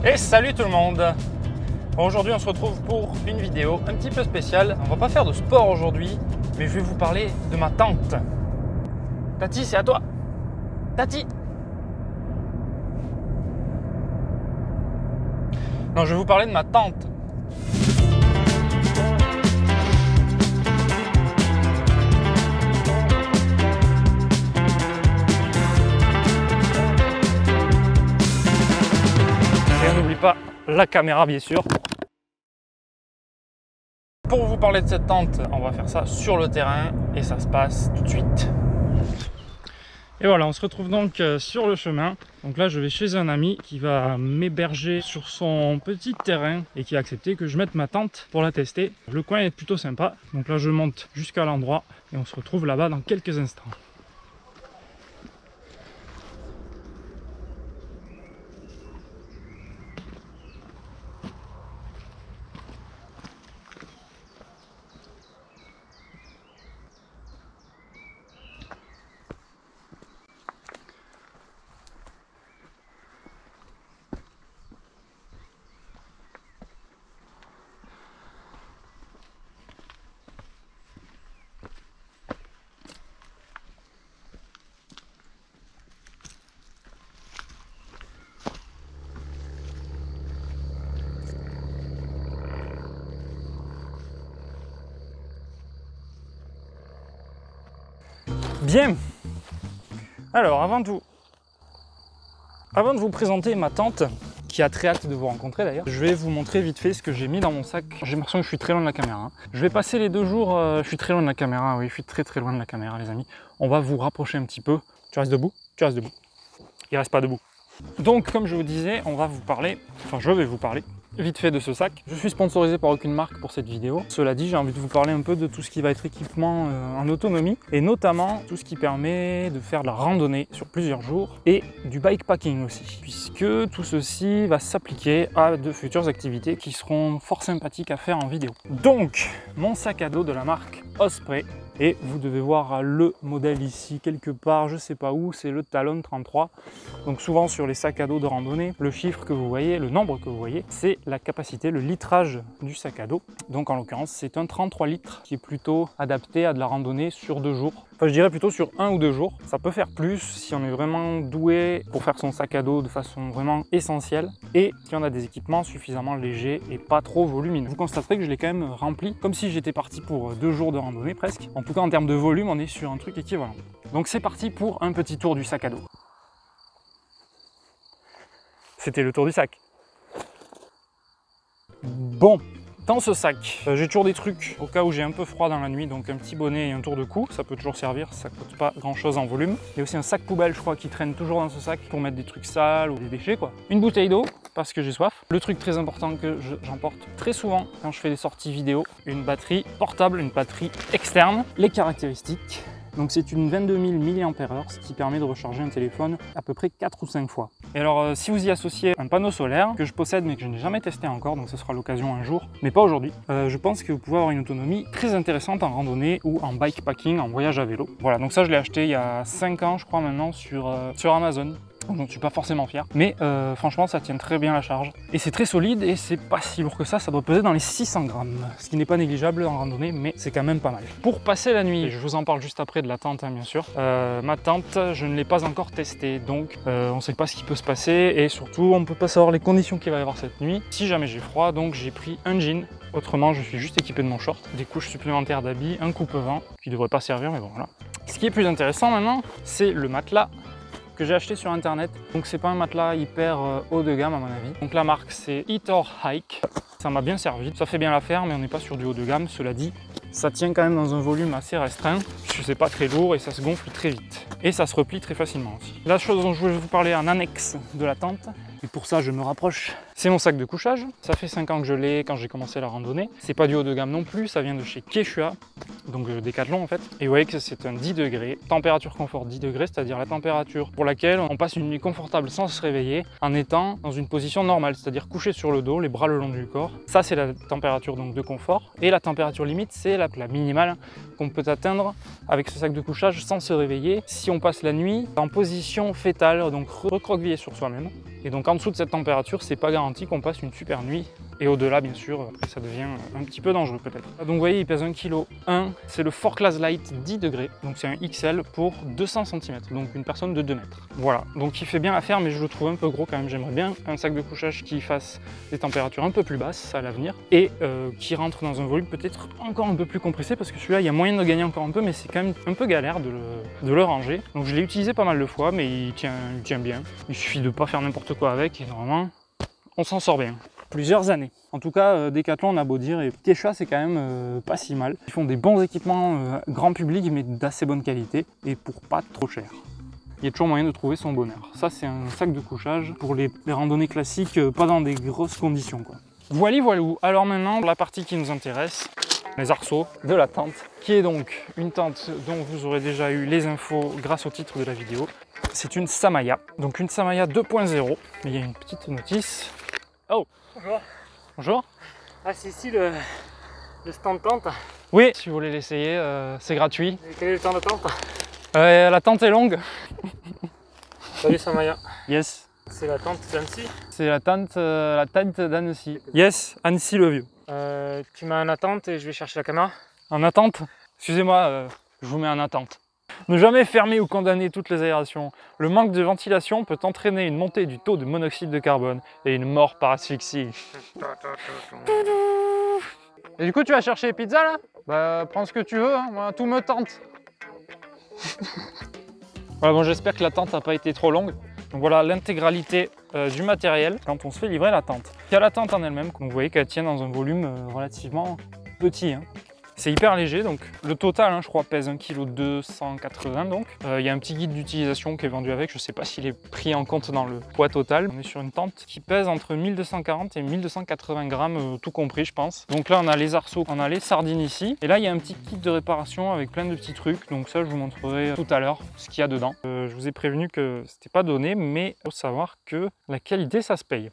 Et salut tout le monde! Aujourd'hui on se retrouve pour une vidéo un petit peu spéciale. On va pas faire de sport aujourd'hui, mais je vais vous parler de ma tente. Tati, c'est à toi! Tati! Non, je vais vous parler de ma tente. Et on n'oublie pas la caméra, bien sûr. Pour vous parler de cette tente, on va faire ça sur le terrain et ça se passe tout de suite. Et voilà, on se retrouve donc sur le chemin. Donc là, je vais chez un ami qui va m'héberger sur son petit terrain et qui a accepté que je mette ma tente pour la tester. Le coin est plutôt sympa. Donc là, je monte jusqu'à l'endroit et on se retrouve là-bas dans quelques instants. Bien. Alors, avant de vous présenter ma tente, qui a très hâte de vous rencontrer d'ailleurs, je vais vous montrer vite fait ce que j'ai mis dans mon sac. J'ai l'impression que je suis très loin de la caméra. Hein. Je vais passer les 2 jours, je suis très loin de la caméra, oui, je suis très loin de la caméra les amis. On va vous rapprocher un petit peu. Tu restes debout? Tu restes debout. Il reste pas debout. Donc, comme je vous disais, on va vous parler, enfin je vais vous parler vite fait de ce sac. Je suis sponsorisé par aucune marque pour cette vidéo. Cela dit, j'ai envie de vous parler un peu de tout ce qui va être équipement en autonomie et notamment tout ce qui permet de faire de la randonnée sur plusieurs jours et du bikepacking aussi, puisque tout ceci va s'appliquer à de futures activités qui seront fort sympathiques à faire en vidéo. Donc, mon sac à dos de la marque Osprey. Et vous devez voir le modèle ici quelque part, je sais pas où, c'est le Talon 33. Donc souvent sur les sacs à dos de randonnée, le chiffre que vous voyez, le nombre que vous voyez, c'est la capacité, le litrage du sac à dos. Donc en l'occurrence, c'est un 33 litres qui est plutôt adapté à de la randonnée sur 2 jours. Enfin je dirais plutôt sur 1 ou 2 jours. Ça peut faire plus si on est vraiment doué pour faire son sac à dos de façon vraiment essentielle et si on a des équipements suffisamment légers et pas trop volumineux. Vous constaterez que je l'ai quand même rempli comme si j'étais parti pour 2 jours de randonnée presque. En tout cas, en termes de volume, on est sur un truc équivalent. Donc c'est parti pour un petit tour du sac à dos. C'était le tour du sac. Bon, dans ce sac, j'ai toujours des trucs au cas où j'ai un peu froid dans la nuit, donc un petit bonnet et un tour de cou, ça peut toujours servir, ça coûte pas grand chose en volume. Il y a aussi un sac poubelle, je crois, qui traîne toujours dans ce sac pour mettre des trucs sales ou des déchets, quoi. Une bouteille d'eau, parce que j'ai soif. Le truc très important que j'emporte très souvent quand je fais des sorties vidéo, une batterie portable, une batterie externe. Les caractéristiques. Donc c'est une 22 000 mAh, ce qui permet de recharger un téléphone à peu près 4 ou 5 fois. Et alors si vous y associez un panneau solaire que je possède mais que je n'ai jamais testé encore, donc ce sera l'occasion un jour, mais pas aujourd'hui, je pense que vous pouvez avoir une autonomie très intéressante en randonnée ou en bikepacking, en voyage à vélo. Voilà, donc ça je l'ai acheté il y a 5 ans je crois maintenant sur Amazon. Donc je ne suis pas forcément fier, mais franchement ça tient très bien la charge. Et c'est très solide et c'est pas si lourd que ça doit peser dans les 600 grammes. Ce qui n'est pas négligeable en randonnée, mais c'est quand même pas mal. Pour passer la nuit, je vous en parle juste après de la tente hein, bien sûr. Ma tente, je ne l'ai pas encore testée, donc on ne sait pas ce qui peut se passer et surtout on ne peut pas savoir les conditions qu'il va y avoir cette nuit. Si jamais j'ai froid, donc j'ai pris un jean. Autrement, je suis juste équipé de mon short, des couches supplémentaires d'habits, un coupe-vent, qui ne devrait pas servir, mais bon voilà. Ce qui est plus intéressant maintenant, c'est le matelas que j'ai acheté sur internet. Donc c'est pas un matelas hyper haut de gamme à mon avis. Donc la marque c'est Eat or Hike. Ça m'a bien servi, ça fait bien l'affaire mais on n'est pas sur du haut de gamme. Cela dit, ça tient quand même dans un volume assez restreint. C'est pas très lourd et ça se gonfle très vite. Et ça se replie très facilement aussi. La chose dont je voulais vous parler en annexe de la tente, et pour ça je me rapproche, c'est mon sac de couchage. Ça fait 5 ans que je l'ai quand j'ai commencé la randonnée. C'est pas du haut de gamme non plus, ça vient de chez Quechua, donc Décathlon en fait. Et vous voyez que c'est un 10 degrés, température confort 10 degrés, c'est-à-dire la température pour laquelle on passe une nuit confortable sans se réveiller en étant dans une position normale, c'est-à-dire couché sur le dos, les bras le long du corps. Ça c'est la température donc de confort. Et la température limite, c'est la minimale qu'on peut atteindre avec ce sac de couchage sans se réveiller si on passe la nuit en position fétale, donc recroquevillé sur soi-même. Et donc en dessous de cette température, c'est pas garanti qu'on passe une super nuit. Et au-delà, bien sûr, après ça devient un petit peu dangereux peut-être. Donc vous voyez, il pèse 1,1 kg. C'est le 4Class Light 10 degrés. Donc c'est un XL pour 200 cm. Donc une personne de 2 mètres. Voilà. Donc il fait bien l'affaire, mais je le trouve un peu gros quand même. J'aimerais bien un sac de couchage qui fasse des températures un peu plus basses à l'avenir. Et qui rentre dans un volume peut-être encore un peu plus compressé. Parce que celui-là, il y a moyen de gagner encore un peu, mais c'est quand même un peu galère de le ranger. Donc je l'ai utilisé pas mal de fois, mais il tient bien. Il suffit de pas faire n'importe quoi avec. Et normalement, on s'en sort bien. Plusieurs années. En tout cas, Decathlon, on a beau dire, et Quechua, c'est quand même pas si mal. Ils font des bons équipements grand public, mais d'assez bonne qualité, et pour pas trop cher. Il y a toujours moyen de trouver son bonheur. Ça, c'est un sac de couchage pour les randonnées classiques, pas dans des grosses conditions, quoi. Voilà, voilà. Alors maintenant, la partie qui nous intéresse, les arceaux de la tente, qui est donc une tente dont vous aurez déjà eu les infos grâce au titre de la vidéo. C'est une Samaya, donc une Samaya 2.0, mais il y a une petite notice. Oh! Bonjour. Bonjour. Ah, c'est ici le stand tente. Oui, si vous voulez l'essayer, c'est gratuit. Et quel est le temps de tente? La tente est longue. Salut Samaya. Yes. C'est la tente d'Annecy. C'est la tente d'Annecy. Yes, Annecy le Vieux. Tu mets en attente et je vais chercher la caméra. En attente? Excusez-moi, je vous mets en attente. Ne jamais fermer ou condamner toutes les aérations. Le manque de ventilation peut entraîner une montée du taux de monoxyde de carbone et une mort par asphyxie. Et du coup, tu vas chercher les pizzas là? Bah, prends ce que tu veux, hein. Moi, tout me tente. Voilà, bon, j'espère que la tente n'a pas été trop longue. Donc voilà l'intégralité du matériel quand on se fait livrer la tente. Il y a la tente en elle-même, vous voyez qu'elle tient dans un volume relativement petit, hein. C'est hyper léger, donc le total, hein, je crois, pèse 1,280 kg donc. Il y a un petit guide d'utilisation qui est vendu avec, je ne sais pas s'il est pris en compte dans le poids total. On est sur une tente qui pèse entre 1240 et 1280 grammes, tout compris, je pense. Donc là, on a les arceaux, on a les sardines ici. Et là, il y a un petit kit de réparation avec plein de petits trucs. Donc ça, je vous montrerai tout à l'heure ce qu'il y a dedans. Je vous ai prévenu que c'était pas donné, mais il faut savoir que la qualité, ça se paye.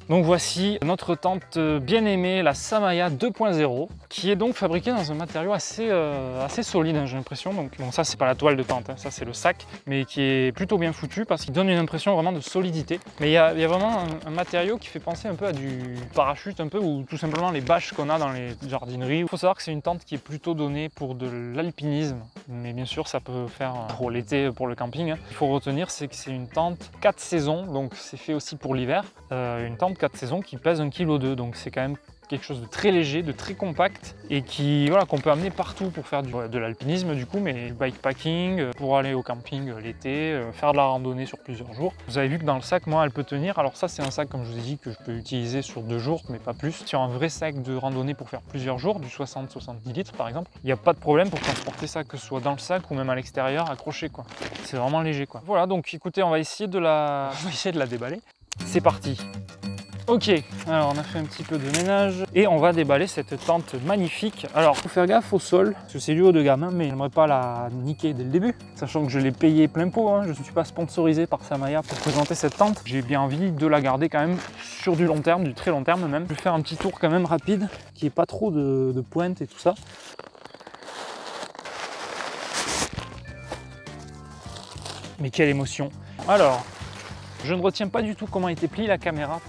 Donc voici notre tente bien aimée, la Samaya 2.0, qui est donc fabriquée dans un matériau assez solide, hein, j'ai l'impression. Donc bon, ça c'est pas la toile de tente, hein, ça c'est le sac, mais qui est plutôt bien foutu parce qu'il donne une impression vraiment de solidité. Mais il y a vraiment un matériau qui fait penser un peu à du parachute un peu, ou tout simplement les bâches qu'on a dans les jardineries. Il faut savoir que c'est une tente qui est plutôt donnée pour de l'alpinisme, mais bien sûr ça peut faire pour l'été, pour le camping, hein. Il faut retenir, c'est que c'est une tente 4 saisons, donc c'est fait aussi pour l'hiver. Une tente 4 saisons qui pèse 1,2 kg, donc c'est quand même quelque chose de très léger, de très compact et qui, voilà, qu'on peut amener partout pour faire de l'alpinisme du coup, mais du bikepacking, pour aller au camping l'été, faire de la randonnée sur plusieurs jours. Vous avez vu que dans le sac, moi, elle peut tenir. Alors ça, c'est un sac, comme je vous ai dit, que je peux utiliser sur 2 jours, mais pas plus. Sur un vrai sac de randonnée pour faire plusieurs jours, du 60-70 litres par exemple, il n'y a pas de problème pour transporter ça, que ce soit dans le sac ou même à l'extérieur, accroché quoi. C'est vraiment léger quoi. Voilà, donc écoutez, on va essayer de la déballer. C'est parti. Ok, alors on a fait un petit peu de ménage et on va déballer cette tente magnifique. Alors, faut faire gaffe au sol, parce que c'est du haut de gamme, hein, mais j'aimerais pas la niquer dès le début, sachant que je l'ai payé plein pot, hein. Je ne suis pas sponsorisé par Samaya pour présenter cette tente. J'ai bien envie de la garder quand même sur du long terme, du très long terme même. Je vais faire un petit tour quand même rapide, qui est pas trop de pointe et tout ça. Mais quelle émotion! Alors, je ne retiens pas du tout comment était pliée la caméra.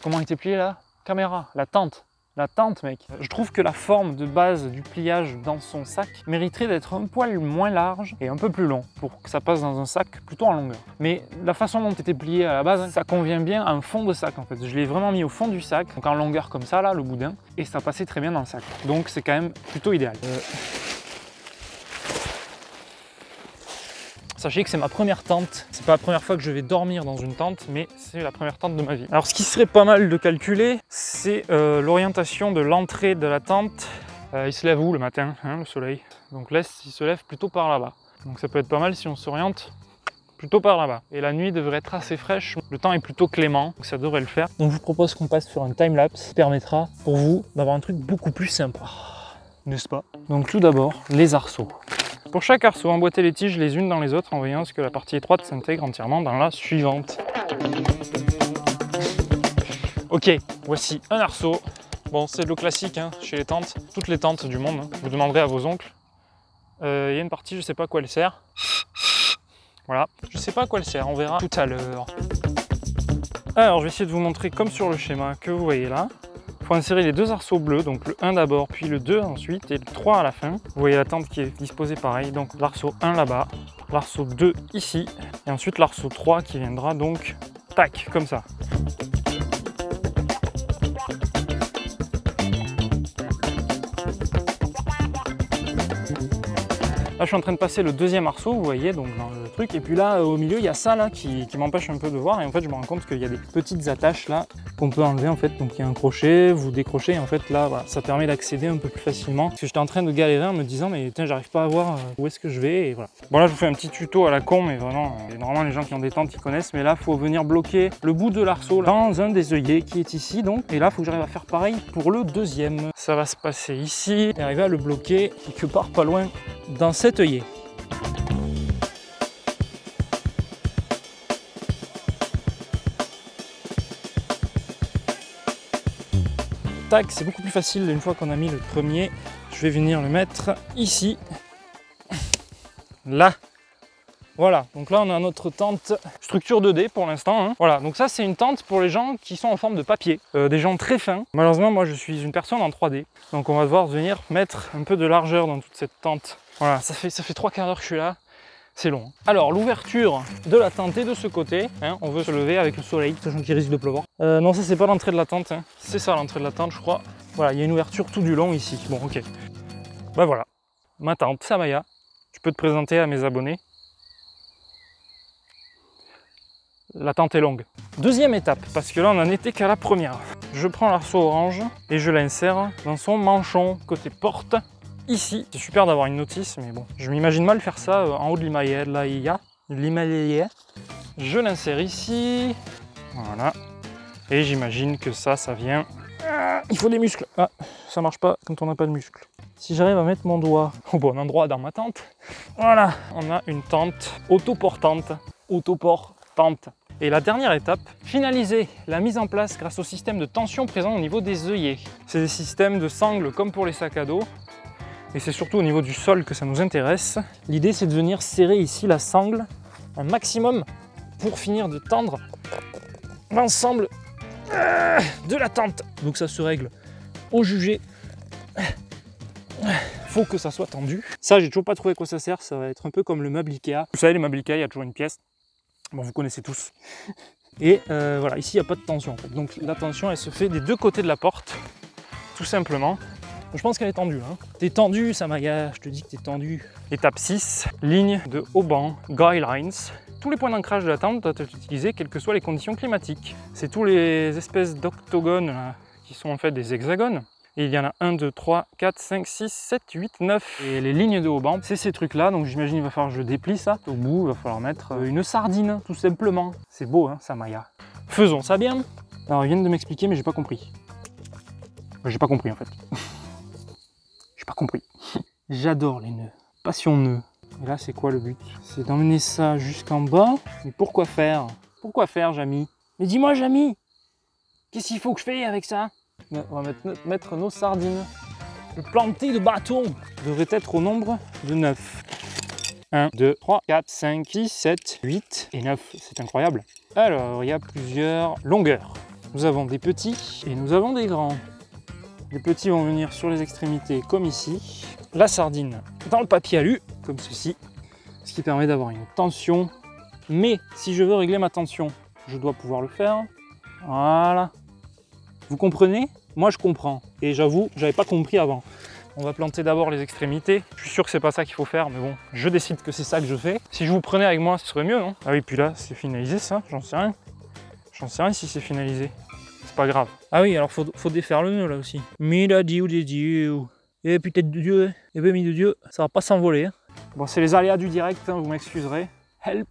Comment était pliée la caméra? La tente. La tente, mec. Je trouve que la forme de base du pliage dans son sac mériterait d'être un poil moins large et un peu plus long pour que ça passe dans un sac plutôt en longueur. Mais la façon dont était plié à la base, ça convient bien à un fond de sac en fait. Je l'ai vraiment mis au fond du sac, donc en longueur comme ça là, le boudin, et ça passait très bien dans le sac. Donc c'est quand même plutôt idéal. Sachez que c'est ma première tente. C'est pas la première fois que je vais dormir dans une tente, mais c'est la première tente de ma vie. Alors ce qui serait pas mal de calculer, c'est l'orientation de l'entrée de la tente. Il se lève où le matin, hein, le soleil? Donc l'est, il se lève plutôt par là-bas. Donc ça peut être pas mal si on s'oriente plutôt par là-bas. Et la nuit devrait être assez fraîche. Le temps est plutôt clément, donc ça devrait le faire. Donc je vous propose qu'on passe sur un time-lapse qui permettra pour vous d'avoir un truc beaucoup plus sympa. N'est-ce pas? Donc tout d'abord, les arceaux. Pour chaque arceau, emboîtez les tiges les unes dans les autres en veillant à ce que la partie étroite s'intègre entièrement dans la suivante. Ok, voici un arceau. Bon, c'est le classique hein, chez les tentes, toutes les tentes du monde. Hein. Vous demanderez à vos oncles. Il y a une partie, je sais pas à quoi elle sert. Voilà, je sais pas à quoi elle sert, on verra tout à l'heure. Alors je vais essayer de vous montrer comme sur le schéma que vous voyez là. Il faut insérer les 2 arceaux bleus, donc le 1 d'abord, puis le 2 ensuite, et le 3 à la fin. Vous voyez la tente qui est disposée pareil, donc l'arceau 1 là-bas, l'arceau 2 ici, et ensuite l'arceau 3 qui viendra donc, tac, comme ça. Là, je suis en train de passer le 2e arceau, vous voyez, donc dans le truc. Et puis là, au milieu, il y a ça là qui m'empêche un peu de voir. Et en fait, je me rends compte qu'il y a des petites attaches là qu'on peut enlever en fait. Donc il y a un crochet, vous décrochez. Et en fait, là, voilà, ça permet d'accéder un peu plus facilement. Parce que j'étais en train de galérer en me disant, mais tiens, j'arrive pas à voir où est-ce que je vais. Et voilà. Bon, là, je vous fais un petit tuto à la con, mais vraiment, normalement, les gens qui ont des tentes, ils connaissent. Mais là, il faut venir bloquer le bout de l'arceau dans un des œillets qui est ici. Donc, et là, il faut que j'arrive à faire pareil pour le 2e. Ça va se passer ici et arriver à le bloquer quelque part pas loin dans cet œillet. Tac, c'est beaucoup plus facile une fois qu'on a mis le premier. Je vais venir le mettre ici, là. Voilà, donc là on a notre tente structure 2D pour l'instant. Hein. Voilà, donc ça c'est une tente pour les gens qui sont en forme de papier, des gens très fins. Malheureusement moi je suis une personne en 3D, donc on va devoir venir mettre un peu de largeur dans toute cette tente. Voilà, ça fait 3/4 d'heure que je suis là, c'est long. Alors l'ouverture de la tente est de ce côté, hein. On veut se lever avec le soleil, sachant qu'il risque de pleuvoir. Non ça c'est pas l'entrée de la tente, hein. C'est ça l'entrée de la tente je crois. Voilà, il y a une ouverture tout du long ici, bon ok. Bah voilà, ma tente, Samaya, tu peux te présenter à mes abonnés. La tente est longue. 2e étape, parce que là on n'en était qu'à la première. Je prends l'arceau orange et je l'insère dans son manchon côté porte, ici. C'est super d'avoir une notice, mais bon, je m'imagine mal faire ça en haut de l'Himalaya. Je l'insère ici, voilà. Et j'imagine que ça vient... il faut des muscles. Ah, ça marche pas quand on n'a pas de muscles. Si j'arrive à mettre mon doigt au bon endroit dans ma tente, voilà, on a une tente autoportante, autoportante. Et la dernière étape, finaliser la mise en place grâce au système de tension présent au niveau des œillets. C'est des systèmes de sangles comme pour les sacs à dos. Et c'est surtout au niveau du sol que ça nous intéresse. L'idée c'est de venir serrer ici la sangle un maximum pour finir de tendre l'ensemble de la tente. Donc ça se règle au jugé. Faut que ça soit tendu. Ça j'ai toujours pas trouvé à quoi ça sert, ça va être un peu comme le meuble Ikea. Vous savez les meubles Ikea, il y a toujours une pièce. Bon, vous connaissez tous. Et voilà, ici, il n'y a pas de tension. En fait. Donc la tension, elle se fait des 2 côtés de la porte, tout simplement. Je pense qu'elle est tendue. Hein. T'es tendu, Samaya, je te dis que t'es tendu. Étape 6, ligne de haubans, guidelines. Tous les points d'ancrage de la tente doivent être utilisés, quelles que soient les conditions climatiques. C'est tous les espèces d'octogones qui sont en fait des hexagones. Et il y en a 1, 2, 3, 4, 5, 6, 7, 8, 9. Et les lignes de haubans, c'est ces trucs-là. Donc j'imagine qu'il va falloir que je déplie ça. Au bout, il va falloir mettre une sardine, tout simplement. C'est beau, hein, Samaya. Faisons ça bien. Alors, ils viennent de m'expliquer, mais j'ai pas compris. J'ai pas compris, en fait. J'ai pas compris. J'adore les nœuds. Passion nœud. Et là, c'est quoi le but? C'est d'emmener ça jusqu'en bas. Mais pourquoi faire? Pourquoi faire, Jamy? Mais dis-moi, Jamy, qu'est-ce qu'il faut que je fasse avec ça? On va mettre nos sardines. Le planter de bâton devrait être au nombre de 9. 1, 2, 3, 4, 5, 6, 7, 8 et 9. C'est incroyable. Alors, il y a plusieurs longueurs. Nous avons des petits et nous avons des grands. Les petits vont venir sur les extrémités comme ici. La sardine dans le papier alu, comme ceci. Ce qui permet d'avoir une tension. Mais si je veux régler ma tension, je dois pouvoir le faire. Voilà. Vous comprenez? Moi je comprends. Et j'avoue, j'avais pas compris avant. On va planter d'abord les extrémités. Je suis sûr que c'est pas ça qu'il faut faire, mais bon, je décide que c'est ça que je fais. Si je vous prenais avec moi, ce serait mieux, non? Ah oui, puis là, c'est finalisé ça, j'en sais rien. J'en sais rien si c'est finalisé. C'est pas grave. Ah oui, alors faut défaire le nœud là aussi. Miladiou des dieux. Et peut-être de Dieu, et bien mis de Dieu, ça va pas s'envoler. Hein. Bon, c'est les aléas du direct, hein, vous m'excuserez. Help.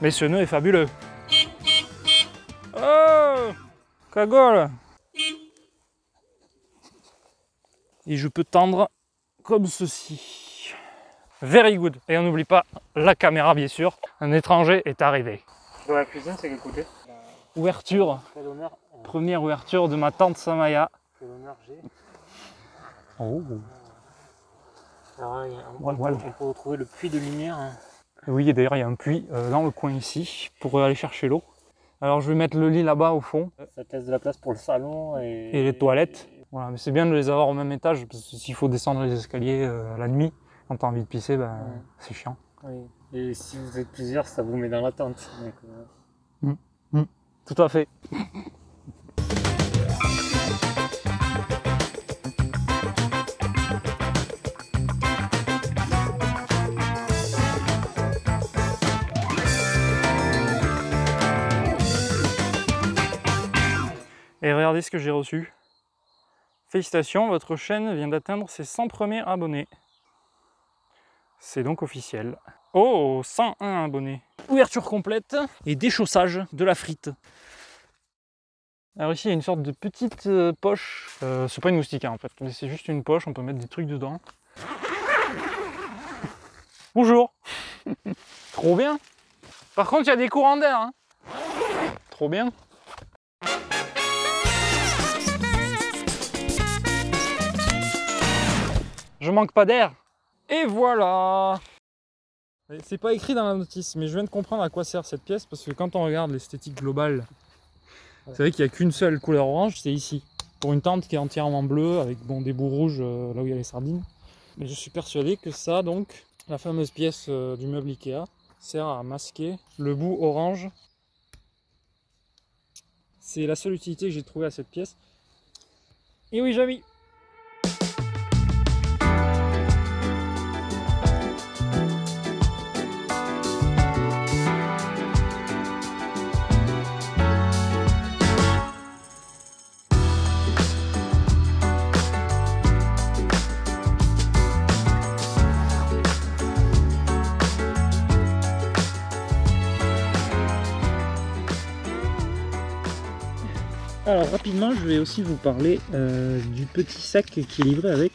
Mais ce nœud est fabuleux. Oh, cagole. Et je peux tendre comme ceci. Very good. Et on n'oublie pas la caméra, bien sûr. Un étranger est arrivé. Dans la cuisine, c'est quel côté? Ouverture. Quel honneur. Première ouverture de ma tante Samaya. Quel honneur j'ai. Oh. Alors là, Voilà. on peut retrouver le puits de lumière. Hein. Oui, et d'ailleurs, il y a un puits dans le coin ici pour aller chercher l'eau. Alors je vais mettre le lit là-bas au fond. Ça te laisse de la place pour le salon Et les toilettes. Voilà, mais c'est bien de les avoir au même étage, parce que s'il faut descendre les escaliers la nuit, quand t'as envie de pisser, ben, c'est chiant. Oui. Et si vous êtes plusieurs, ça vous met dans la tente. Donc, Tout à fait. Et regardez ce que j'ai reçu. Félicitations, votre chaîne vient d'atteindre ses 100 premiers abonnés. C'est donc officiel. Oh, 101 abonnés. Ouverture complète et déchaussage de la frite. Alors ici, il y a une sorte de petite poche. C'est pas une moustique en fait, mais c'est juste une poche, on peut mettre des trucs dedans. Bonjour. Trop bien. Par contre, il y a des courants d'air. Hein. Trop bien. Je manque pas d'air. Et voilà. C'est pas écrit dans la notice, mais je viens de comprendre à quoi sert cette pièce, parce que quand on regarde l'esthétique globale, c'est vrai qu'il n'y a qu'une seule couleur orange, c'est ici. Pour une tente qui est entièrement bleue, avec bon, des bouts rouges là où il y a les sardines. Mais je suis persuadé que ça, donc, la fameuse pièce du meuble Ikea, sert à masquer le bout orange. C'est la seule utilité que j'ai trouvée à cette pièce. Et oui, Jamy. Alors rapidement, je vais aussi vous parler du petit sac qui est livré avec.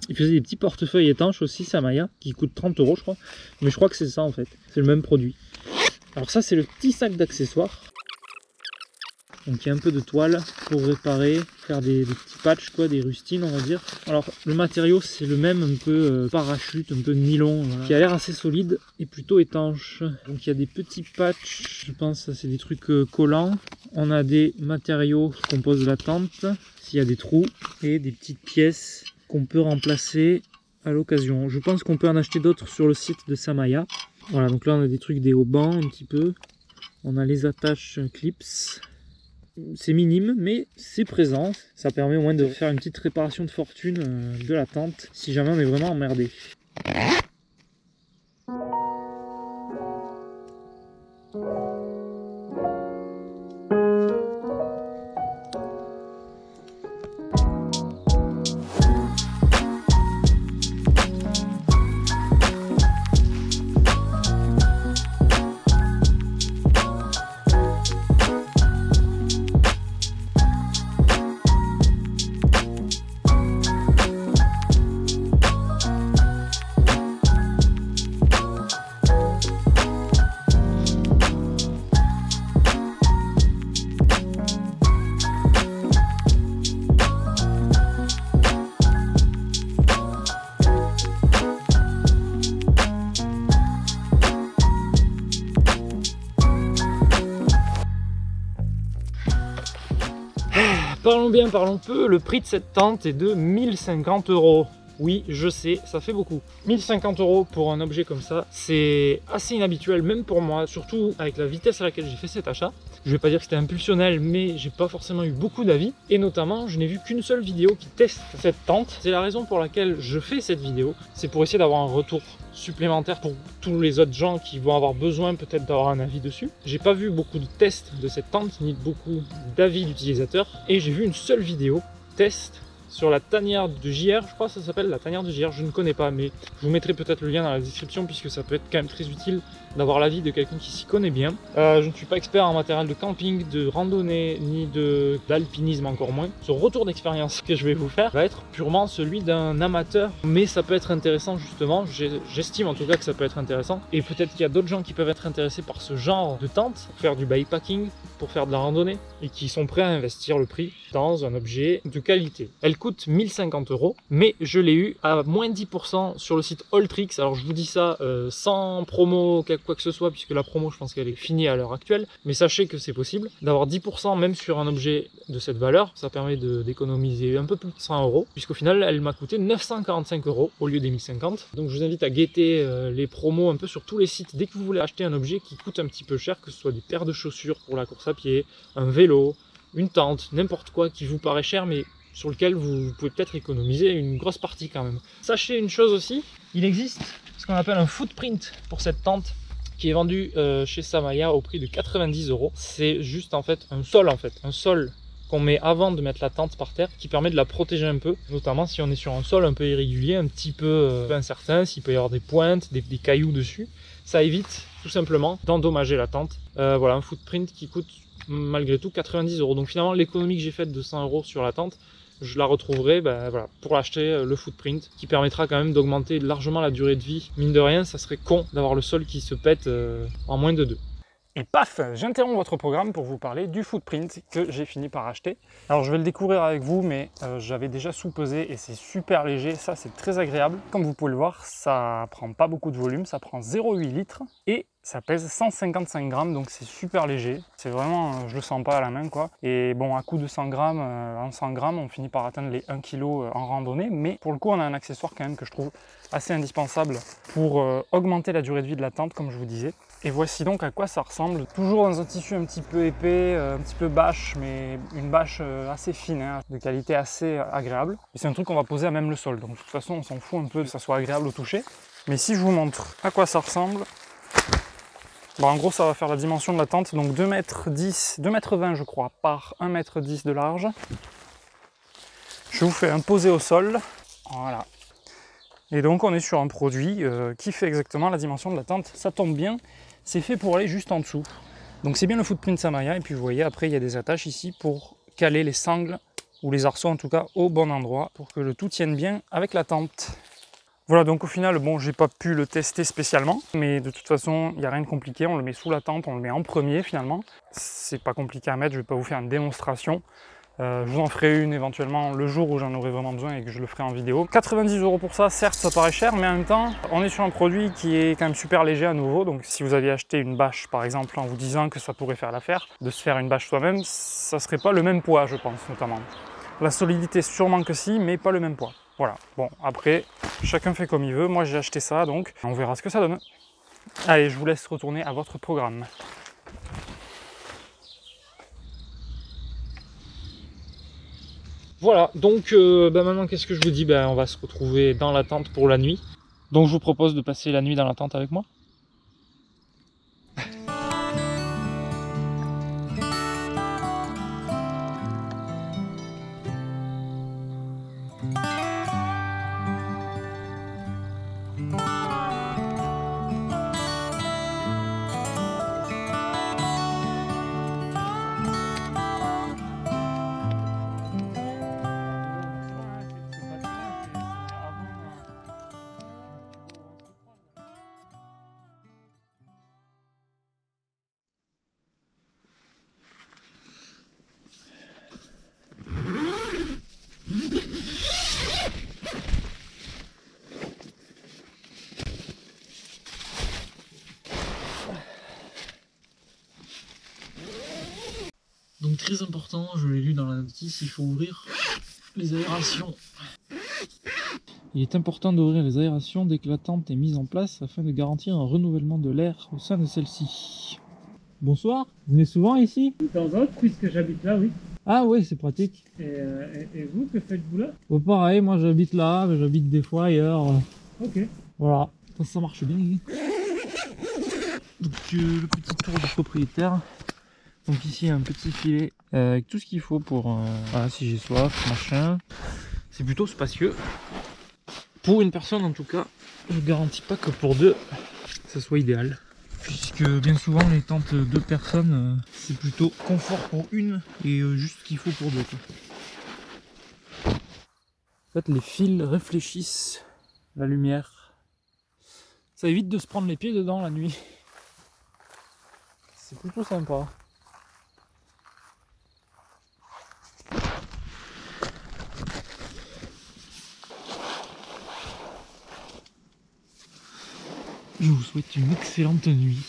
Il faisait des petits portefeuilles étanches aussi, Samaya, qui coûte 30 € je crois. Mais je crois que c'est ça en fait, c'est le même produit. Alors ça, c'est le petit sac d'accessoires. Donc il y a un peu de toile pour réparer, faire des petits patchs, quoi, des rustines on va dire. Alors le matériau c'est le même, un peu parachute, un peu nylon, voilà, qui a l'air assez solide et plutôt étanche. Donc il y a des petits patchs, je pense que c'est des trucs collants. On a des matériaux qui composent la tente, s'il y a des trous, et des petites pièces qu'on peut remplacer à l'occasion. Je pense qu'on peut en acheter d'autres sur le site de Samaya. Voilà, donc là on a des trucs, des haubans un petit peu. On a les attaches clips. C'est minime, mais c'est présent. Ça permet au moins de faire une petite réparation de fortune de la tente, si jamais on est vraiment emmerdé. Parlons bien, parlons peu, le prix de cette tente est de 1050 €. Oui, je sais, ça fait beaucoup. 1050 € pour un objet comme ça, c'est assez inhabituel, même pour moi, surtout avec la vitesse à laquelle j'ai fait cet achat. Je vais pas dire que c'était impulsionnel, mais j'ai pas forcément eu beaucoup d'avis. Et notamment, je n'ai vu qu'une seule vidéo qui teste cette tente. C'est la raison pour laquelle je fais cette vidéo. C'est pour essayer d'avoir un retour supplémentaire pour tous les autres gens qui vont avoir besoin peut-être d'avoir un avis dessus. J'ai pas vu beaucoup de tests de cette tente, ni beaucoup d'avis d'utilisateurs. Et j'ai vu une seule vidéo test sur la tanière de JR, je crois que ça s'appelle la tanière de JR, je ne connais pas, mais je vous mettrai peut-être le lien dans la description puisque ça peut être quand même très utile d'avoir l'avis de quelqu'un qui s'y connaît bien. Je ne suis pas expert en matériel de camping, de randonnée, ni d'alpinisme encore moins. Ce retour d'expérience que je vais vous faire va être purement celui d'un amateur, mais ça peut être intéressant justement, j'estime en tout cas que ça peut être intéressant, et peut-être qu'il y a d'autres gens qui peuvent être intéressés par ce genre de tente, pour faire du bikepacking, pour faire de la randonnée, et qui sont prêts à investir le prix dans un objet de qualité. Elle coûte 1050 €, mais je l'ai eu à moins 10% sur le site Alltricks. Alors je vous dis ça sans promo quoi que ce soit, puisque la promo, je pense qu'elle est finie à l'heure actuelle, mais sachez que c'est possible d'avoir 10% même sur un objet de cette valeur. Ça permet d'économiser un peu plus de 100 €, puisqu'au final, elle m'a coûté 945 € au lieu des 1050. Donc je vous invite à guetter les promos un peu sur tous les sites dès que vous voulez acheter un objet qui coûte un petit peu cher, que ce soit des paires de chaussures pour la course à pied, un vélo, une tente, n'importe quoi qui vous paraît cher, mais sur lequel vous pouvez peut-être économiser une grosse partie quand même. Sachez une chose aussi, il existe ce qu'on appelle un footprint pour cette tente qui est vendu chez Samaya au prix de 90 €. C'est juste en fait un sol qu'on met avant de mettre la tente par terre, qui permet de la protéger un peu, notamment si on est sur un sol un peu irrégulier, un petit peu incertain, s'il peut y avoir des pointes, des cailloux dessus. Ça évite tout simplement d'endommager la tente. Voilà, un footprint qui coûte malgré tout 90 €. Donc finalement, l'économie que j'ai faite de 100 € sur la tente, je la retrouverai voilà, pour acheter le footprint, qui permettra quand même d'augmenter largement la durée de vie. Mine de rien, ça serait con d'avoir le sol qui se pète en moins de 2. Et paf, j'interromps votre programme pour vous parler du footprint que j'ai fini par acheter. Alors je vais le découvrir avec vous, mais j'avais déjà sous-pesé et c'est super léger, ça c'est très agréable. Comme vous pouvez le voir, ça prend pas beaucoup de volume, ça prend 0,8 litres et ça pèse 155 grammes, donc c'est super léger. C'est vraiment, je le sens pas à la main quoi. Et bon, à coup de 100 grammes, en 100 grammes, on finit par atteindre les 1 kg en randonnée. Mais pour le coup, on a un accessoire quand même que je trouve assez indispensable pour augmenter la durée de vie de la tente, comme je vous disais. Et voici donc à quoi ça ressemble. Toujours dans un tissu un petit peu épais, un petit peu bâche, mais une bâche assez fine, hein, de qualité assez agréable. Et c'est un truc qu'on va poser à même le sol. Donc de toute façon, on s'en fout un peu que ça soit agréable au toucher. Mais si je vous montre à quoi ça ressemble, bon, en gros, ça va faire la dimension de la tente. Donc 2,10 m, 2,20 m je crois, par 1,10 m de large. Je vous fais un posé au sol. Voilà. Et donc on est sur un produit qui fait exactement la dimension de la tente. Ça tombe bien, c'est fait pour aller juste en dessous. Donc c'est bien le footprint Samaya. Et puis vous voyez, après il y a des attaches ici pour caler les sangles, ou les arceaux en tout cas, au bon endroit, pour que le tout tienne bien avec la tente. Voilà, donc au final, bon, j'ai pas pu le tester spécialement, mais de toute façon, il n'y a rien de compliqué. On le met sous la tente, on le met en premier finalement. C'est pas compliqué à mettre, je vais pas vous faire une démonstration. Je vous en ferai une éventuellement le jour où j'en aurai vraiment besoin et que je le ferai en vidéo. 90 € pour ça, certes ça paraît cher, mais en même temps on est sur un produit qui est quand même super léger à nouveau. Donc si vous aviez acheté une bâche par exemple en vous disant que ça pourrait faire l'affaire, de se faire une bâche soi-même, ça serait pas le même poids je pense notamment. La solidité sûrement que si, mais pas le même poids. Voilà, bon après chacun fait comme il veut, moi j'ai acheté ça donc on verra ce que ça donne. Allez, je vous laisse retourner à votre programme. Voilà, donc maintenant qu'est-ce que je vous dis? On va se retrouver dans la tente pour la nuit. Donc je vous propose de passer la nuit dans la tente avec moi. Donc très important, je l'ai lu dans la notice, il faut ouvrir les aérations. Il est important d'ouvrir les aérations dès que la tente est mise en place afin de garantir un renouvellement de l'air au sein de celle-ci. Bonsoir, vous venez souvent ici? De temps en temps, puisque j'habite là, oui. Ah oui, c'est pratique. Et vous, que faites-vous là? Bon, pareil, moi j'habite là, mais j'habite des fois ailleurs. Ok. Voilà, ça marche bien. Donc le petit tour du propriétaire. Donc ici il y a un petit filet avec tout ce qu'il faut pour voilà, si j'ai soif, machin. C'est plutôt spacieux. Pour une personne en tout cas, je garantis pas que pour deux, ça soit idéal. Puisque bien souvent les tentes de 2 personnes, c'est plutôt confort pour une et juste ce qu'il faut pour deux. En fait les fils réfléchissent la lumière. Ça évite de se prendre les pieds dedans la nuit. C'est plutôt sympa. Je vous souhaite une excellente nuit.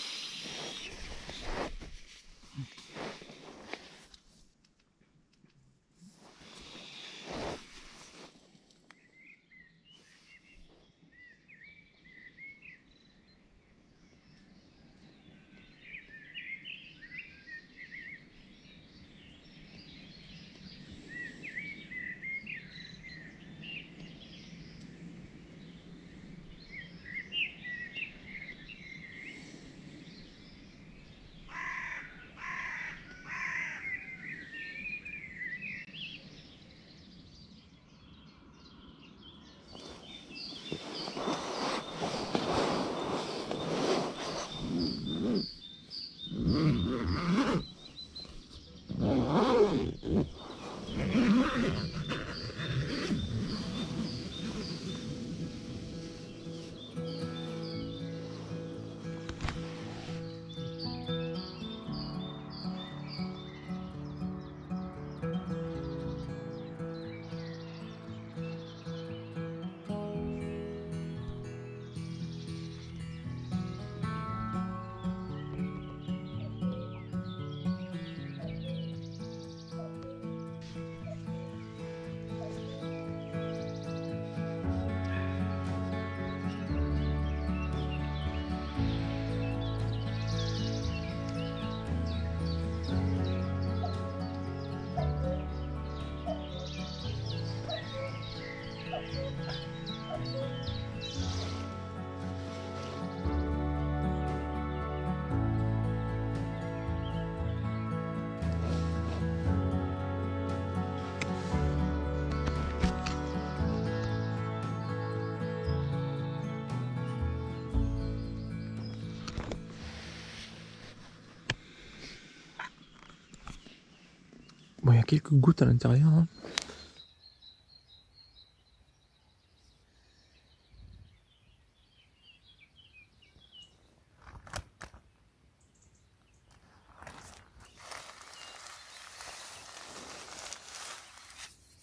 Bon, il y a quelques gouttes à l'intérieur. Hein.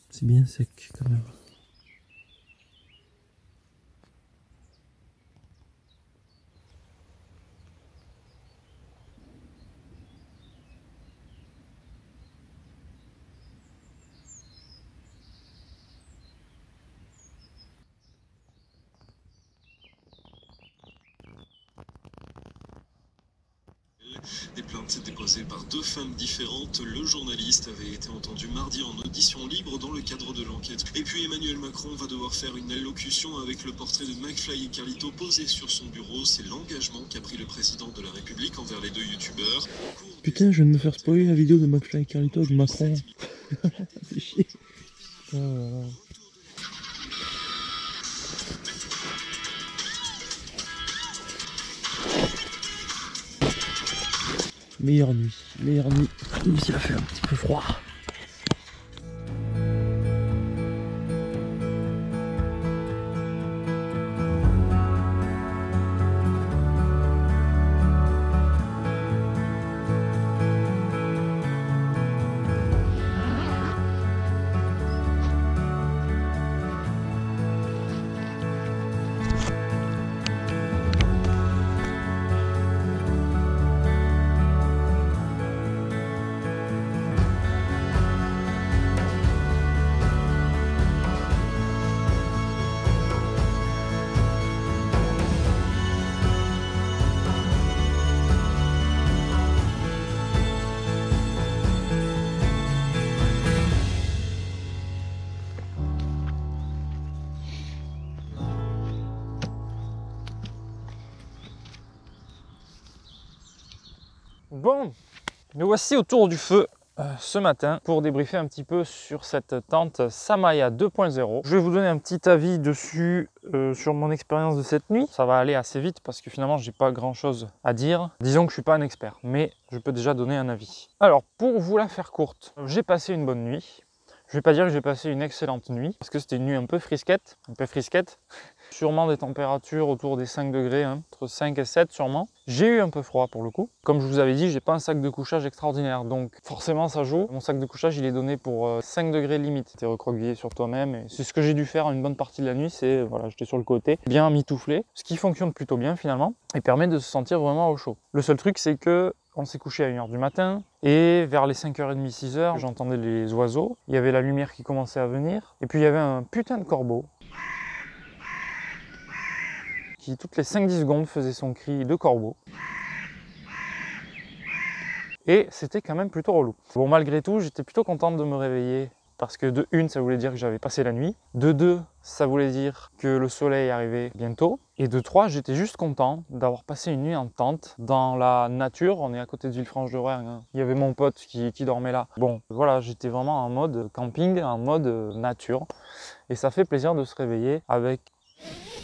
C'est bien sec quand même. Des plaintes déposées par 2 femmes différentes. Le journaliste avait été entendu mardi en audition libre dans le cadre de l'enquête. Et puis Emmanuel Macron va devoir faire une allocution avec le portrait de McFly et Carlito posé sur son bureau. C'est l'engagement qu'a pris le président de la République envers les 2 youtubeurs. Putain, je viens de me faire spoiler la vidéo de McFly et Carlito avec Macron. C'est chier. Oh là là. Meilleure nuit, même s'il a fait un petit peu froid. Bon, nous voici autour du feu ce matin pour débriefer un petit peu sur cette tente Samaya 2.0. Je vais vous donner un petit avis dessus sur mon expérience de cette nuit. Ça va aller assez vite parce que finalement j'ai pas grand chose à dire. Disons que je suis pas un expert, mais je peux déjà donner un avis. Alors pour vous la faire courte, j'ai passé une bonne nuit. Je vais pas dire que j'ai passé une excellente nuit, parce que c'était une nuit un peu frisquette. Sûrement des températures autour des 5 degrés, hein, entre 5 et 7 sûrement. J'ai eu un peu froid pour le coup. Comme je vous avais dit, j'ai pas un sac de couchage extraordinaire, donc forcément ça joue. Mon sac de couchage, il est donné pour 5 degrés limite. T'es recroquevillé sur toi-même, et c'est ce que j'ai dû faire une bonne partie de la nuit, c'est voilà, j'étais sur le côté, bien mitouflé, ce qui fonctionne plutôt bien finalement, et permet de se sentir vraiment au chaud. Le seul truc, c'est que on s'est couché à 1h du matin, et vers les 5h30, 6h, j'entendais les oiseaux, il y avait la lumière qui commençait à venir, et puis il y avait un putain de corbeau qui toutes les 5-10 secondes faisait son cri de corbeau. Et c'était quand même plutôt relou. Bon, malgré tout, j'étais plutôt contente de me réveiller parce que de 1, ça voulait dire que j'avais passé la nuit. De 2, ça voulait dire que le soleil arrivait bientôt. Et de 3, j'étais juste content d'avoir passé une nuit en tente dans la nature. On est à côté de Villefranche-de-Rouergue, hein. Il y avait mon pote qui dormait là. Bon, voilà, j'étais vraiment en mode camping, en mode nature. Et ça fait plaisir de se réveiller avec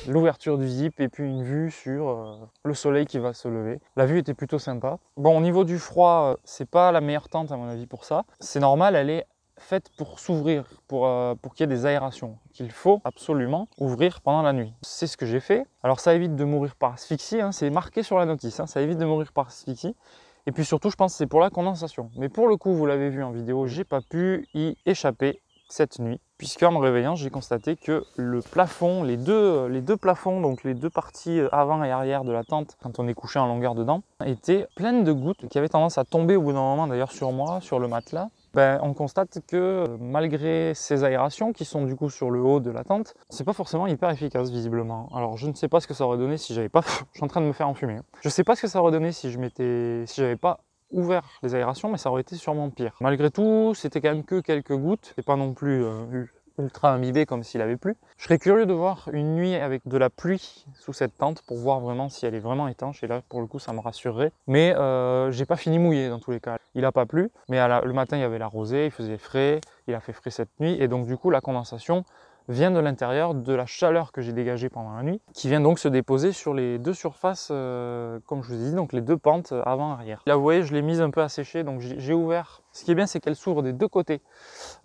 l'ouverture du zip et puis une vue sur le soleil qui va se lever. La vue était plutôt sympa. Bon, au niveau du froid, c'est pas la meilleure tente à mon avis pour ça. C'est normal, elle est faite pour s'ouvrir, pour qu'il y ait des aérations, qu'il faut absolument ouvrir pendant la nuit. C'est ce que j'ai fait. Alors ça évite de mourir par asphyxie, hein, c'est marqué sur la notice, hein, ça évite de mourir par asphyxie. Et puis surtout, je pense que c'est pour la condensation. Mais pour le coup, vous l'avez vu en vidéo, j'ai pas pu y échapper cette nuit, puisqu'en me réveillant, j'ai constaté que le plafond, les deux plafonds, donc les deux parties avant et arrière de la tente, quand on est couché en longueur dedans, étaient pleines de gouttes qui avaient tendance à tomber au bout d'un moment, d'ailleurs sur moi, sur le matelas. On constate que malgré ces aérations qui sont du coup sur le haut de la tente, c'est pas forcément hyper efficace visiblement. Alors je ne sais pas ce que ça aurait donné si j'avais pas... je suis en train de me faire enfumer. Je sais pas ce que ça aurait donné si j'avais pas ouvert les aérations, mais ça aurait été sûrement pire. Malgré tout, c'était quand même que quelques gouttes, et pas non plus ultra imbibé comme s'il avait plu. Je serais curieux de voir une nuit avec de la pluie sous cette tente pour voir vraiment si elle est vraiment étanche, et là pour le coup ça me rassurerait. Mais j'ai pas fini mouillé dans tous les cas. Il a pas plu, mais le matin il y avait la rosée, il faisait frais, il a fait frais cette nuit, et donc du coup la condensation vient de l'intérieur de la chaleur que j'ai dégagée pendant la nuit, qui vient donc se déposer sur les deux surfaces, comme je vous ai dit, donc les deux pentes avant-arrière. Là vous voyez, je l'ai mise un peu à sécher, donc j'ai ouvert. Ce qui est bien, c'est qu'elle s'ouvre des deux côtés.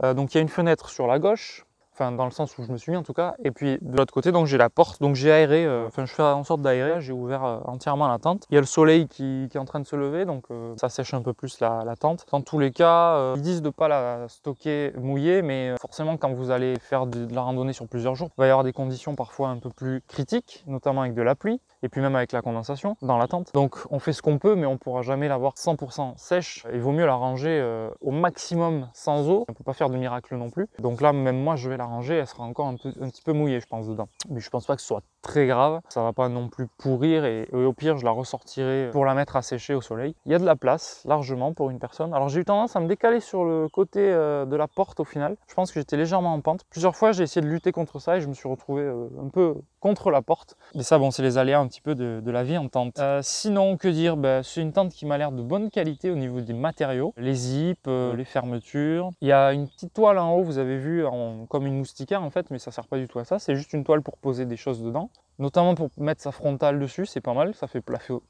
Donc il y a une fenêtre sur la gauche, enfin dans le sens où je me suis mis en tout cas, et puis de l'autre côté, donc j'ai la porte, donc j'ai aéré, je fais en sorte d'aérer, j'ai ouvert entièrement la tente. Il y a le soleil qui est en train de se lever, donc ça sèche un peu plus la tente. Dans tous les cas, ils disent de ne pas la stocker mouillée, mais forcément quand vous allez faire de la randonnée sur plusieurs jours, il va y avoir des conditions parfois un peu plus critiques, notamment avec de la pluie, et puis même avec la condensation dans la tente. Donc on fait ce qu'on peut, mais on ne pourra jamais l'avoir 100% sèche. Il vaut mieux la ranger au maximum sans eau. On ne peut pas faire de miracle non plus. Donc là, même moi, je vais la ranger, elle sera encore un petit peu mouillée, je pense, dedans. Mais je pense pas que ce soit très grave. Ça va pas non plus pourrir, et au pire, je la ressortirai pour la mettre à sécher au soleil. Il y a de la place, largement, pour une personne. Alors j'ai eu tendance à me décaler sur le côté de la porte au final. Je pense que j'étais légèrement en pente. Plusieurs fois, j'ai essayé de lutter contre ça et je me suis retrouvé un peu contre la porte. Et ça, bon, c'est les aléas un petit peu de la vie en tente. Sinon, que dire, c'est une tente qui m'a l'air de bonne qualité au niveau des matériaux. Les zips, les fermetures. Il y a une petite toile en haut, vous avez vu, comme une moustiquaire en fait, mais ça sert pas du tout à ça. C'est juste une toile pour poser des choses dedans. Notamment pour mettre sa frontale dessus, c'est pas mal, ça fait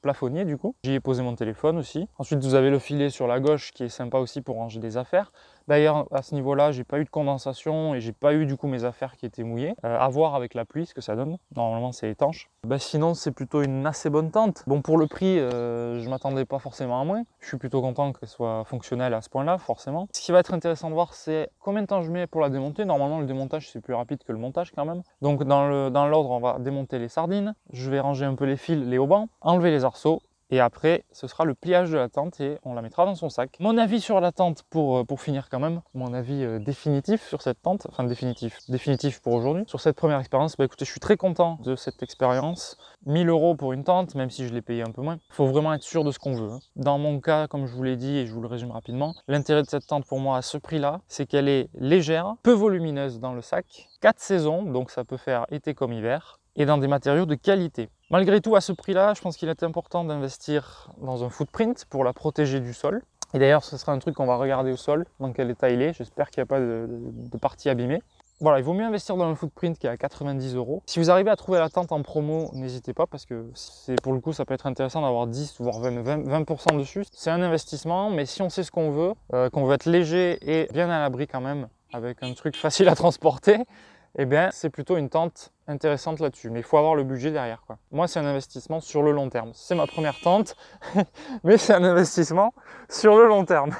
plafonnier du coup. J'y ai posé mon téléphone aussi. Ensuite, vous avez le filet sur la gauche qui est sympa aussi pour ranger des affaires. D'ailleurs, à ce niveau-là, j'ai pas eu de condensation et j'ai pas eu du coup mes affaires qui étaient mouillées. À voir avec la pluie ce que ça donne. Normalement, c'est étanche. Sinon, c'est plutôt une assez bonne tente. Bon, pour le prix, je m'attendais pas forcément à moins. Je suis plutôt content qu'elle soit fonctionnelle à ce point-là, forcément. Ce qui va être intéressant de voir, c'est combien de temps je mets pour la démonter. Normalement, le démontage, c'est plus rapide que le montage quand même. Donc, dans l'ordre, on va démonter les sardines. Je vais ranger un peu les fils, les haubans, enlever les arceaux. Et après, ce sera le pliage de la tente et on la mettra dans son sac. Mon avis sur la tente, pour finir quand même, mon avis définitif sur cette tente, enfin définitif pour aujourd'hui. Sur cette première expérience, écoutez, je suis très content de cette expérience. 1000 € pour une tente, même si je l'ai payé un peu moins. Il faut vraiment être sûr de ce qu'on veut. Dans mon cas, comme je vous l'ai dit et je vous le résume rapidement, l'intérêt de cette tente pour moi à ce prix-là, c'est qu'elle est légère, peu volumineuse dans le sac, 4 saisons, donc ça peut faire été comme hiver, et dans des matériaux de qualité. Malgré tout, à ce prix-là, je pense qu'il est important d'investir dans un footprint pour la protéger du sol. Et d'ailleurs, ce sera un truc qu'on va regarder au sol, dans quel état il est. J'espère qu'il n'y a pas de partie abîmée. Voilà, il vaut mieux investir dans un footprint qui est à 90 €. Si vous arrivez à trouver la tente en promo, n'hésitez pas parce que pour le coup, ça peut être intéressant d'avoir 10 voire 20% dessus. C'est un investissement, mais si on sait ce qu'on veut être léger et bien à l'abri quand même, avec un truc facile à transporter, eh bien c'est plutôt une tente intéressante là-dessus. Mais il faut avoir le budget derrière, quoi. Moi, c'est un investissement sur le long terme. C'est ma première tente, mais c'est un investissement sur le long terme.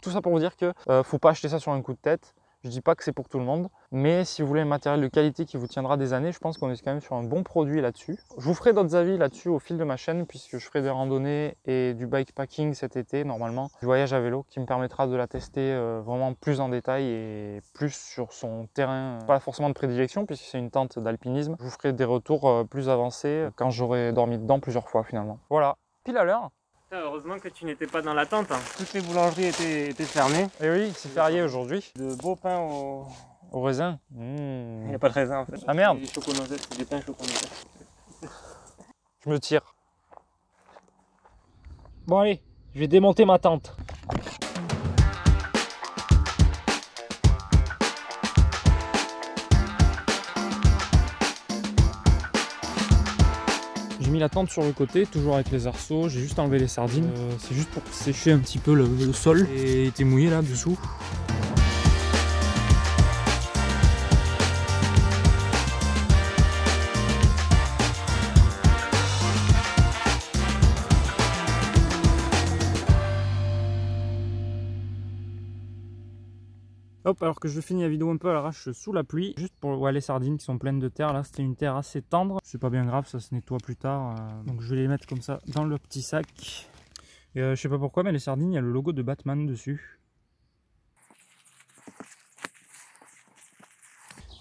Tout ça pour vous dire que faut pas acheter ça sur un coup de tête. Je dis pas que c'est pour tout le monde, mais si vous voulez un matériel de qualité qui vous tiendra des années, je pense qu'on est quand même sur un bon produit là-dessus. Je vous ferai d'autres avis là-dessus au fil de ma chaîne, puisque je ferai des randonnées et du bikepacking cet été, normalement. Du voyage à vélo qui me permettra de la tester vraiment plus en détail et plus sur son terrain, pas forcément de prédilection, puisque c'est une tente d'alpinisme. Je vous ferai des retours plus avancés quand j'aurai dormi dedans plusieurs fois finalement. Voilà, pile à l'heure. Heureusement que tu n'étais pas dans la tente, hein. Toutes les boulangeries étaient fermées. Et oui, c'est férié aujourd'hui. De beau pain au raisin. Il n'y a pas de raisin en fait. Ah merde. Des choco-noisettes, c'est des pains choco-noisettes. Je me tire. Bon allez, je vais démonter ma tente. J'ai mis la tente sur le côté, toujours avec les arceaux, j'ai juste enlevé les sardines. C'est juste pour sécher un petit peu le sol et était mouillé là dessous. Hop, alors que je finis la vidéo un peu à l'arrache sous la pluie, juste pour les sardines qui sont pleines de terre. Là, c'était une terre assez tendre. C'est pas bien grave, ça se nettoie plus tard. Donc je vais les mettre comme ça dans le petit sac. Et je sais pas pourquoi, mais les sardines, il y a le logo de Batman dessus.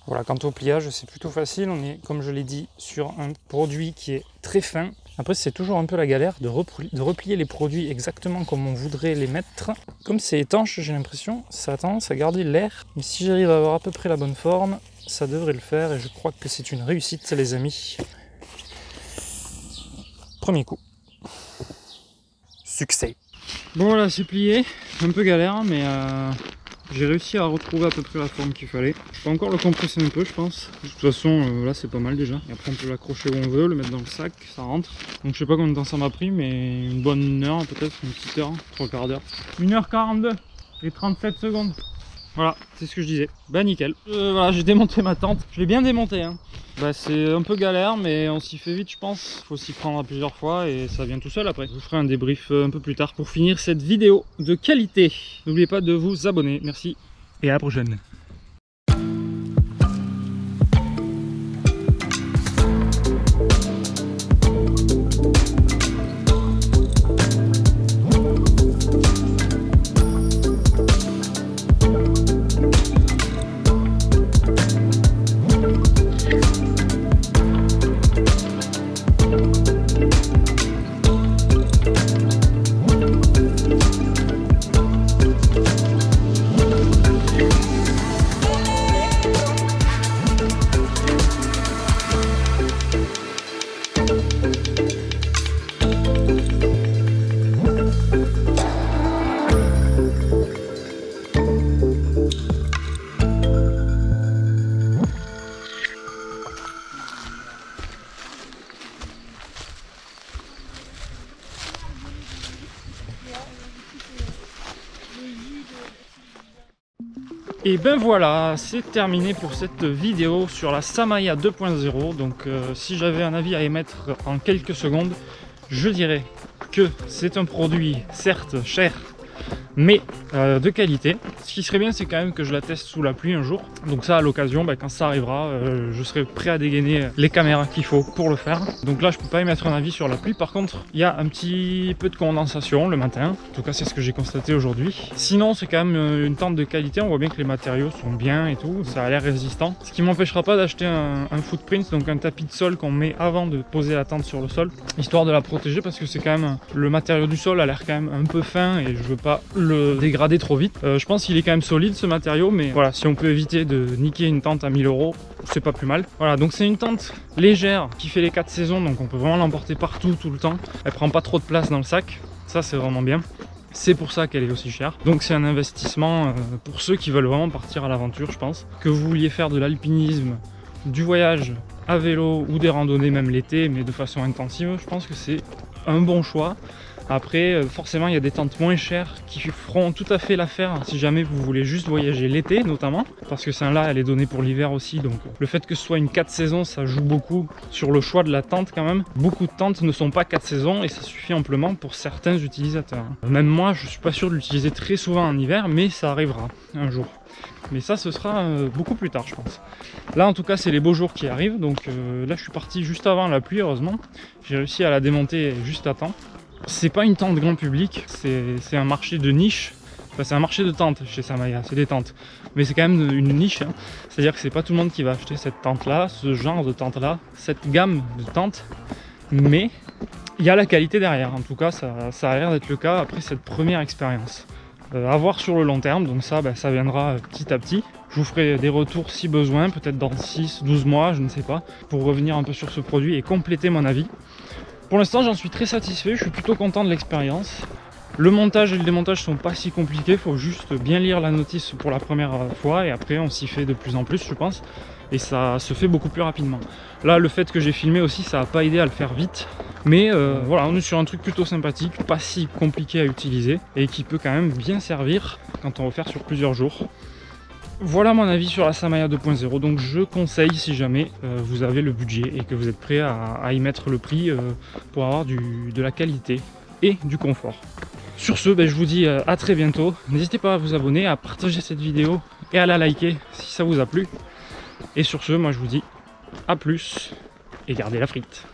Voilà, quant au pliage, c'est plutôt facile. On est, comme je l'ai dit, sur un produit qui est très fin. Après, c'est toujours un peu la galère de replier les produits exactement comme on voudrait les mettre. Comme c'est étanche, j'ai l'impression, ça a tendance à garder l'air. Mais si j'arrive à avoir à peu près la bonne forme, ça devrait le faire. Et je crois que c'est une réussite, les amis. Premier coup. Succès. Bon, voilà, c'est plié. Un peu galère, mais j'ai réussi à retrouver à peu près la forme qu'il fallait. Je peux encore le compresser un peu, je pense. De toute façon, là, c'est pas mal déjà. Et après, on peut l'accrocher où on veut, le mettre dans le sac, ça rentre. Donc, je sais pas combien de temps ça m'a pris, mais une bonne heure, peut-être, une petite heure, 3/4 d'heure. 1h42 et 37 secondes. Voilà, c'est ce que je disais. Bah, nickel. Voilà, j'ai démonté ma tente. Je l'ai bien démonté, hein. Bah, c'est un peu galère, mais on s'y fait vite, je pense. Faut s'y prendre plusieurs fois et ça vient tout seul après. Je vous ferai un débrief un peu plus tard pour finir cette vidéo de qualité. N'oubliez pas de vous abonner. Merci et à la prochaine. Et ben voilà, c'est terminé pour cette vidéo sur la Samaya 2.0. Donc si j'avais un avis à émettre en quelques secondes, je dirais que c'est un produit certes cher, mais de qualité. Ce qui serait bien, c'est quand même que je la teste sous la pluie un jour. Donc ça, à l'occasion, quand ça arrivera, je serai prêt à dégainer les caméras qu'il faut pour le faire. Donc là, je peux pas émettre un avis sur la pluie. Par contre, il y a un petit peu de condensation le matin. En tout cas, c'est ce que j'ai constaté aujourd'hui. Sinon, c'est quand même une tente de qualité. On voit bien que les matériaux sont bien et tout. Ça a l'air résistant. Ce qui m'empêchera pas d'acheter un footprint, donc un tapis de sol qu'on met avant de poser la tente sur le sol, histoire de la protéger, parce que c'est quand même le matériau du sol a l'air quand même un peu fin et je veux pas le dégrader trop vite. Je pense qu'il est quand même solide ce matériau, mais voilà, si on peut éviter de niquer une tente à 1000 €, c'est pas plus mal. Voilà, donc c'est une tente légère qui fait les 4 saisons, donc on peut vraiment l'emporter partout tout le temps. Elle prend pas trop de place dans le sac, ça c'est vraiment bien. C'est pour ça qu'elle est aussi chère. Donc c'est un investissement pour ceux qui veulent vraiment partir à l'aventure, je pense. Que vous vouliez faire de l'alpinisme, du voyage à vélo ou des randonnées même l'été, mais de façon intensive, je pense que c'est un bon choix. Après, forcément, il y a des tentes moins chères qui feront tout à fait l'affaire si jamais vous voulez juste voyager l'été notamment, parce que celle-là, elle est donnée pour l'hiver aussi, donc le fait que ce soit une 4 saisons, ça joue beaucoup sur le choix de la tente quand même. Beaucoup de tentes ne sont pas 4 saisons et ça suffit amplement pour certains utilisateurs. Même moi, je suis pas sûr de l'utiliser très souvent en hiver, mais ça arrivera un jour. Mais ça, ce sera beaucoup plus tard, je pense. Là, en tout cas, c'est les beaux jours qui arrivent, donc là, je suis parti juste avant la pluie, heureusement. J'ai réussi à la démonter juste à temps. C'est pas une tente grand public, c'est un marché de niche. Enfin, c'est un marché de tentes chez Samaya, c'est des tentes. Mais c'est quand même une niche, hein. C'est-à-dire que c'est pas tout le monde qui va acheter cette tente-là, ce genre de tente-là, cette gamme de tentes. Mais il y a la qualité derrière, en tout cas, ça a l'air d'être le cas après cette première expérience. À voir sur le long terme, donc ça, ça viendra petit à petit. Je vous ferai des retours si besoin, peut-être dans 6-12 mois, je ne sais pas, pour revenir un peu sur ce produit et compléter mon avis. Pour l'instant, j'en suis très satisfait, je suis plutôt content de l'expérience. Le montage et le démontage sont pas si compliqués, il faut juste bien lire la notice pour la première fois et après on s'y fait de plus en plus, je pense. Et ça se fait beaucoup plus rapidement. Là, le fait que j'ai filmé aussi, ça n'a pas aidé à le faire vite. Mais voilà, on est sur un truc plutôt sympathique, pas si compliqué à utiliser et qui peut quand même bien servir quand on va faire sur plusieurs jours. Voilà mon avis sur la Samaya 2.0, donc je conseille si jamais vous avez le budget et que vous êtes prêt à y mettre le prix pour avoir de la qualité et du confort. Sur ce, je vous dis à très bientôt. N'hésitez pas à vous abonner, à partager cette vidéo et à la liker si ça vous a plu. Et sur ce, moi je vous dis à plus et gardez la frite.